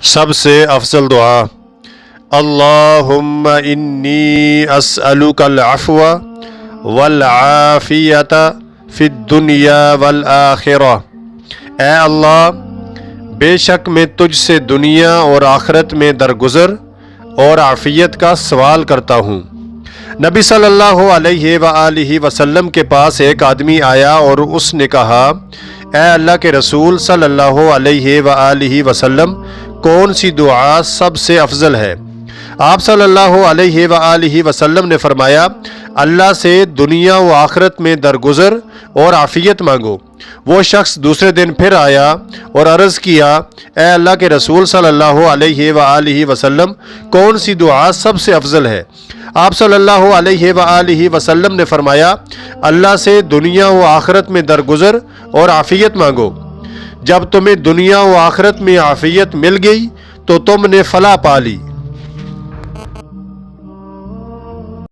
سب سے افضل دعا اللہم انی اسألک العفو والعافیت فی الدنیا والآخرہ۔ اے اللہ، بے شک میں تجھ سے دنیا اور آخرت میں درگزر اور عافیت کا سوال کرتا ہوں۔ نبی صلی اللہ علیہ وآلہ وسلم کے پاس ایک آدمی آیا اور اس نے کہا، اے اللہ کے رسول صلی اللہ علیہ وآلہ وسلم، کون سی دعا سب سے افضل ہے؟ آپ صلی اللہ علیہ وآلہ وسلم نے فرمایا، اللہ سے دنیا و آخرت میں درگزر اور عافیت مانگو۔ وہ شخص دوسرے دن پھر آیا اور عرض کیا، اے اللہ کے رسول صلی اللہ علیہ وآلہ وسلم، کون سی دعا سب سے افضل ہے؟ آپ صلی اللہ علیہ وآلہ وسلم نے فرمایا، اللہ سے دنیا و آخرت میں درگزر اور عافیت مانگو۔ جب تمہیں دنیا و آخرت میں عافیت مل گئی تو تم نے فلاح پا لی۔